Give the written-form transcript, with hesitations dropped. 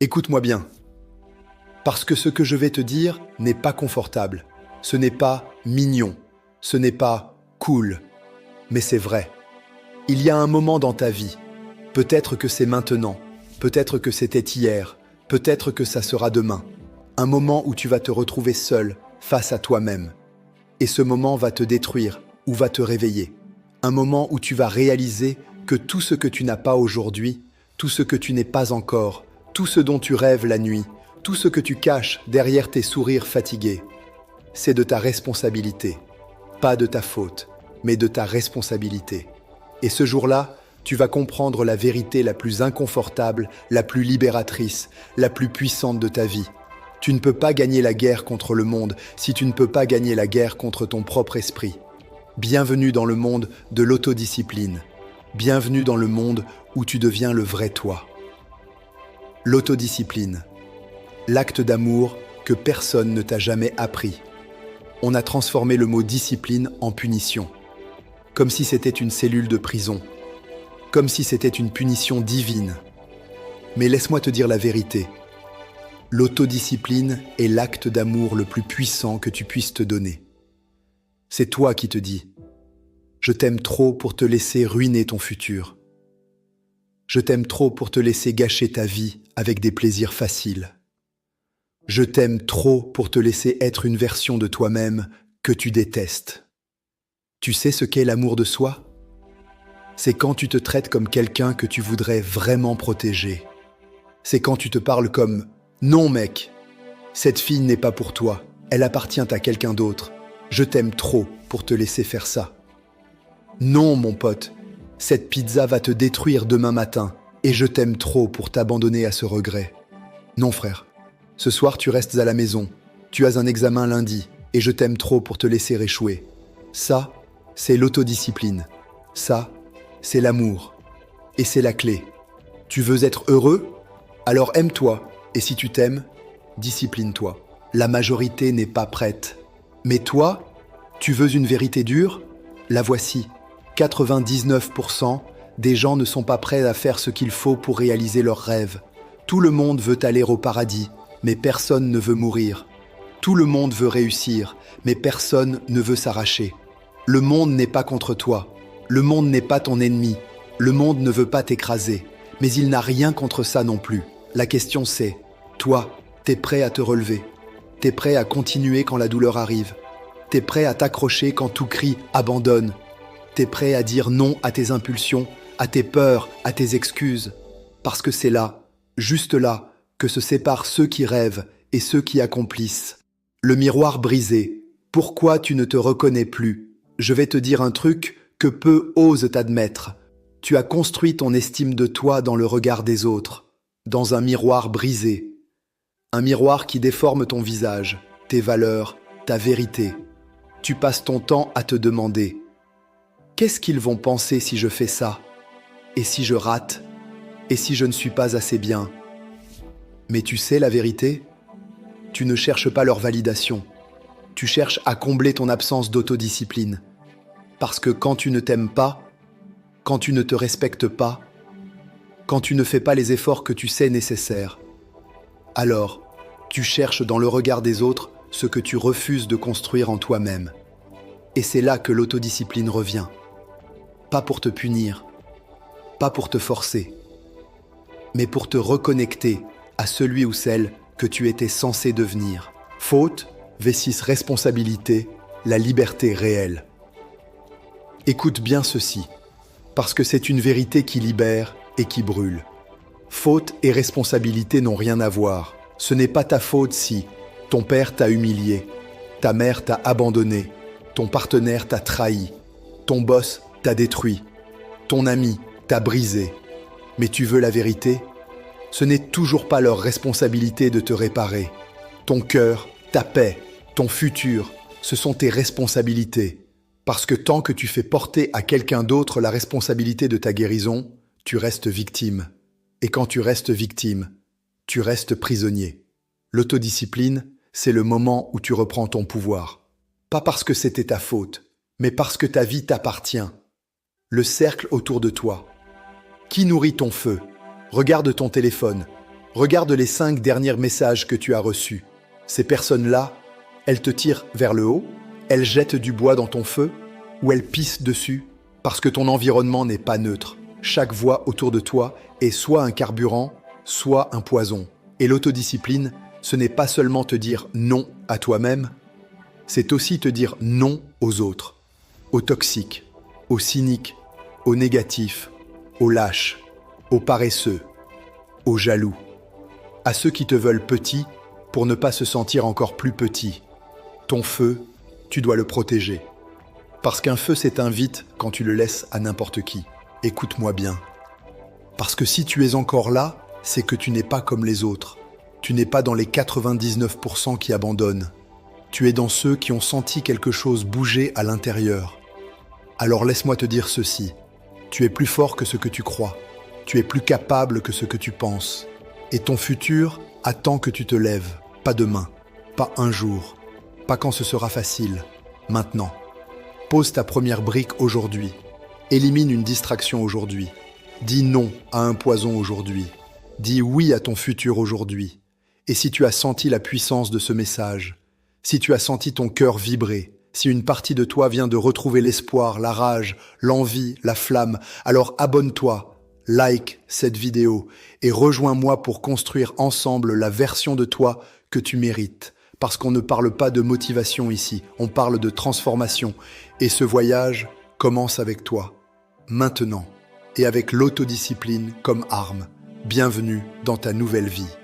Écoute-moi bien, parce que ce que je vais te dire n'est pas confortable, ce n'est pas mignon, ce n'est pas cool, mais c'est vrai. Il y a un moment dans ta vie, peut-être que c'est maintenant, peut-être que c'était hier, peut-être que ça sera demain, un moment où tu vas te retrouver seul, face à toi-même. Et ce moment va te détruire ou va te réveiller. Un moment où tu vas réaliser que tout ce que tu n'as pas aujourd'hui, tout ce que tu n'es pas encore, tout ce dont tu rêves la nuit, tout ce que tu caches derrière tes sourires fatigués, c'est de ta responsabilité. Pas de ta faute, mais de ta responsabilité. Et ce jour-là, tu vas comprendre la vérité la plus inconfortable, la plus libératrice, la plus puissante de ta vie. Tu ne peux pas gagner la guerre contre le monde si tu ne peux pas gagner la guerre contre ton propre esprit. Bienvenue dans le monde de l'autodiscipline. Bienvenue dans le monde où tu deviens le vrai toi. L'autodiscipline. L'acte d'amour que personne ne t'a jamais appris. On a transformé le mot discipline en punition. Comme si c'était une cellule de prison. Comme si c'était une punition divine. Mais laisse-moi te dire la vérité. L'autodiscipline est l'acte d'amour le plus puissant que tu puisses te donner. C'est toi qui te dis « Je t'aime trop pour te laisser ruiner ton futur. Je t'aime trop pour te laisser gâcher ta vie avec des plaisirs faciles. Je t'aime trop pour te laisser être une version de toi-même que tu détestes. Tu sais ce qu'est l'amour de soi ? C'est quand tu te traites comme quelqu'un que tu voudrais vraiment protéger. C'est quand tu te parles comme « Non mec, cette fille n'est pas pour toi, elle appartient à quelqu'un d'autre. Je t'aime trop pour te laisser faire ça. Non mon pote, cette pizza va te détruire demain matin et je t'aime trop pour t'abandonner à ce regret. Non frère, ce soir tu restes à la maison, tu as un examen lundi et je t'aime trop pour te laisser échouer. Ça, c'est l'autodiscipline. Ça, c'est l'amour. Et c'est la clé. Tu veux être heureux ? Alors aime-toi. Et si tu t'aimes, discipline-toi. La majorité n'est pas prête. Mais toi, tu veux une vérité dure ? La voici. 99% des gens ne sont pas prêts à faire ce qu'il faut pour réaliser leurs rêves. Tout le monde veut aller au paradis, mais personne ne veut mourir. Tout le monde veut réussir, mais personne ne veut s'arracher. Le monde n'est pas contre toi. Le monde n'est pas ton ennemi. Le monde ne veut pas t'écraser. Mais il n'a rien contre ça non plus. La question c'est, toi, t'es prêt à te relever. T'es prêt à continuer quand la douleur arrive. T'es prêt à t'accrocher quand tout crie « abandonne ». T'es prêt à dire non à tes impulsions, à tes peurs, à tes excuses. Parce que c'est là, juste là, que se séparent ceux qui rêvent et ceux qui accomplissent. Le miroir brisé. Pourquoi tu ne te reconnais plus ? Je vais te dire un truc que peu osent t'admettre. Tu as construit ton estime de toi dans le regard des autres, dans un miroir brisé. Un miroir qui déforme ton visage, tes valeurs, ta vérité. Tu passes ton temps à te demander « Qu'est-ce qu'ils vont penser si je fais ça ? Et si je rate ? Et si je ne suis pas assez bien ?» Mais tu sais la vérité ? Tu ne cherches pas leur validation. Tu cherches à combler ton absence d'autodiscipline. Parce que quand tu ne t'aimes pas, quand tu ne te respectes pas, quand tu ne fais pas les efforts que tu sais nécessaires, alors tu cherches dans le regard des autres ce que tu refuses de construire en toi-même. Et c'est là que l'autodiscipline revient. Pas pour te punir, pas pour te forcer, mais pour te reconnecter à celui ou celle que tu étais censé devenir. Faute, V6 responsabilité, la liberté réelle. Écoute bien ceci, parce que c'est une vérité qui libère et qui brûle. Faute et responsabilité n'ont rien à voir. Ce n'est pas ta faute si ton père t'a humilié, ta mère t'a abandonné, ton partenaire t'a trahi, ton boss t'a détruit, ton ami t'a brisé. Mais tu veux la vérité ? Ce n'est toujours pas leur responsabilité de te réparer. Ton cœur, ta paix, ton futur, ce sont tes responsabilités. Parce que tant que tu fais porter à quelqu'un d'autre la responsabilité de ta guérison, tu restes victime. Et quand tu restes victime, tu restes prisonnier. L'autodiscipline, c'est le moment où tu reprends ton pouvoir. Pas parce que c'était ta faute, mais parce que ta vie t'appartient. Le cercle autour de toi. Qui nourrit ton feu ? Regarde ton téléphone. Regarde les 5 derniers messages que tu as reçus. Ces personnes-là, elles te tirent vers le haut, elles jettent du bois dans ton feu, ou elles pissent dessus, parce que ton environnement n'est pas neutre. Chaque voix autour de toi est soit un carburant, soit un poison. Et l'autodiscipline, ce n'est pas seulement te dire non à toi-même, c'est aussi te dire non aux autres, aux toxiques, aux cyniques, aux négatifs, aux lâches, aux paresseux, aux jaloux, à ceux qui te veulent petit pour ne pas se sentir encore plus petit. Ton feu, tu dois le protéger. Parce qu'un feu s'éteint vite quand tu le laisses à n'importe qui. Écoute-moi bien. Parce que si tu es encore là, c'est que tu n'es pas comme les autres. Tu n'es pas dans les 99% qui abandonnent. Tu es dans ceux qui ont senti quelque chose bouger à l'intérieur. Alors laisse-moi te dire ceci. Tu es plus fort que ce que tu crois. Tu es plus capable que ce que tu penses. Et ton futur attend que tu te lèves. Pas demain, pas un jour, pas quand ce sera facile. Maintenant. Pose ta première brique aujourd'hui. Élimine une distraction aujourd'hui. Dis non à un poison aujourd'hui. Dis oui à ton futur aujourd'hui. Et si tu as senti la puissance de ce message, si tu as senti ton cœur vibrer, si une partie de toi vient de retrouver l'espoir, la rage, l'envie, la flamme, alors abonne-toi, like cette vidéo et rejoins-moi pour construire ensemble la version de toi que tu mérites. Parce qu'on ne parle pas de motivation ici, on parle de transformation. Et ce voyage commence avec toi, maintenant, et avec l'autodiscipline comme arme. Bienvenue dans ta nouvelle vie.